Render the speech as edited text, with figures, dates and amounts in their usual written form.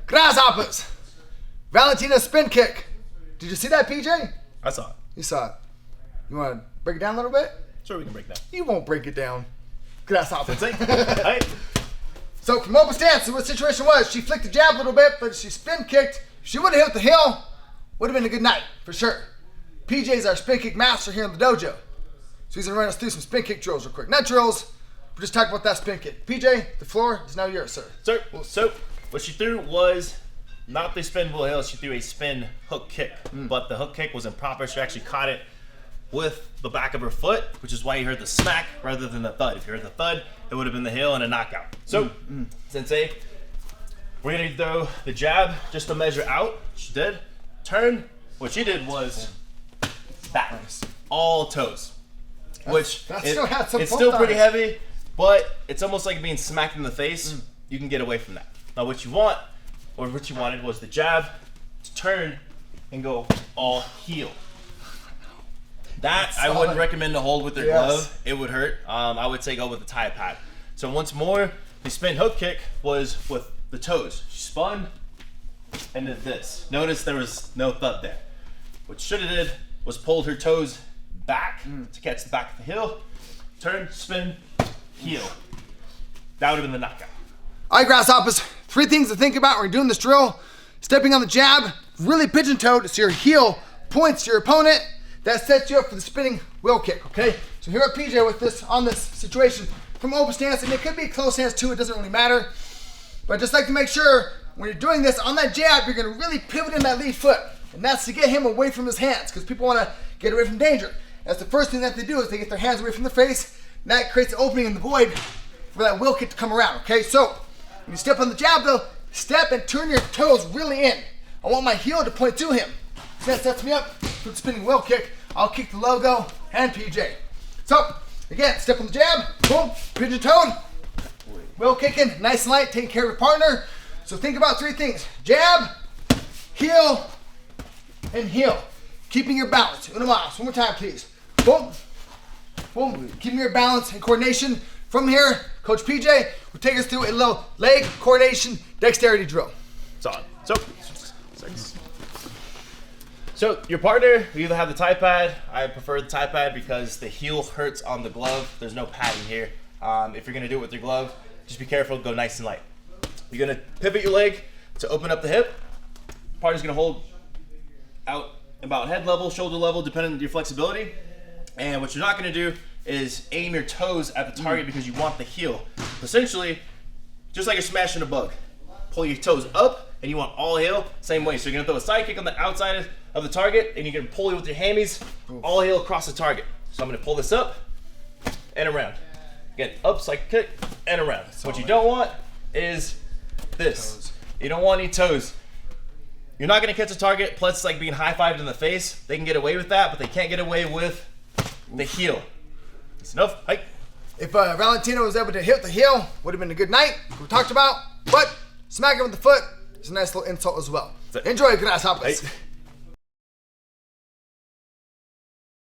Grasshoppers. Valentina spin kick. Did you see that, PJ? I saw it. You saw it. You want to break it down a little bit? Sure, we can break that. You won't break it down. Grasshoppers. Hey. So from open stance, what the situation was, she flicked the jab a little bit, but she spin kicked. She would have hit the heel. Would have been a good night, for sure. PJ's our spin kick master here in the dojo. So he's going to run us through some spin kick drills real quick. Not drills, but just talk about that spin kick. PJ, the floor is now yours, sir. So what she threw was not the spin bull heel, she threw a spin hook kick. But the hook kick was improper. She actually caught it with the back of her foot, which is why you heard the smack rather than the thud. If you heard the thud, it would have been the heel and a knockout. So, Sensei, we're going to throw the jab just to measure out. She did. Turn. What she did was back. All toes. Which it's still pretty heavy, but it's almost like being smacked in the face. You can get away from that. Now what you wanted was the jab to turn and go all heel. That I wouldn't recommend to hold with your glove. It would hurt. I would say go with the tie pad. So once more, the spin hook kick was with the toes. She spun and did this. Notice there was no thud there. What she should have did was pulled her toes back to catch the back of the heel. Turn, spin, heel. That would have been the knockout. All right, Grasshoppers. 3 things to think about when you're doing this drill. Stepping on the jab, really pigeon-toed so your heel points to your opponent. That sets you up for the spinning wheel kick, okay? So here at PJ with this, on this situation, from open stance, and it could be a close stance too, it doesn't really matter. But I just like to make sure when you're doing this, on that jab, you're gonna really pivot in that lead foot. And that's to get him away from his hands, because people wanna get away from danger. That's the first thing that they do is they get their hands away from the face, and that creates an opening in the void for that wheel kick to come around, okay? So, when you step on the jab though, step and turn your toes really in. I want my heel to point to him. So that sets me up for the spinning wheel kick. I'll kick the logo and PJ. So, again, step on the jab, boom, pigeon toed, wheel kicking, nice and light, taking care of your partner. So think about 3 things. Jab, heel, and heel. Keeping your balance. Uno mas. One more time, please. Boom, boom. Keeping your balance and coordination. From here, Coach PJ will take us through a little leg coordination dexterity drill. It's on. So your partner, you either have the tie pad. I prefer the tie pad because the heel hurts on the glove. There's no padding here. If you're gonna do it with your glove, just be careful, go nice and light. You're gonna pivot your leg to open up the hip. Partner's gonna hold out about head level, shoulder level, depending on your flexibility. And what you're not gonna do is aim your toes at the target because you want the heel. Essentially, just like you're smashing a bug. Pull your toes up and you want all heel, same way. So you're gonna throw a side kick on the outside of the target and you're gonna pull it with your hammies, all heel across the target. So I'm gonna pull this up and around. Again, up, side kick, and around. What you don't want is this. You don't want any toes. You're not gonna catch a target, plus it's like being high-fived in the face. They can get away with that, but they can't get away with the heel. That's enough, hike. If Valentina was able to hit the heel, would have been a good night, we talked about, but smacking with the foot is a nice little insult as well. Enjoy, Grasshoppers.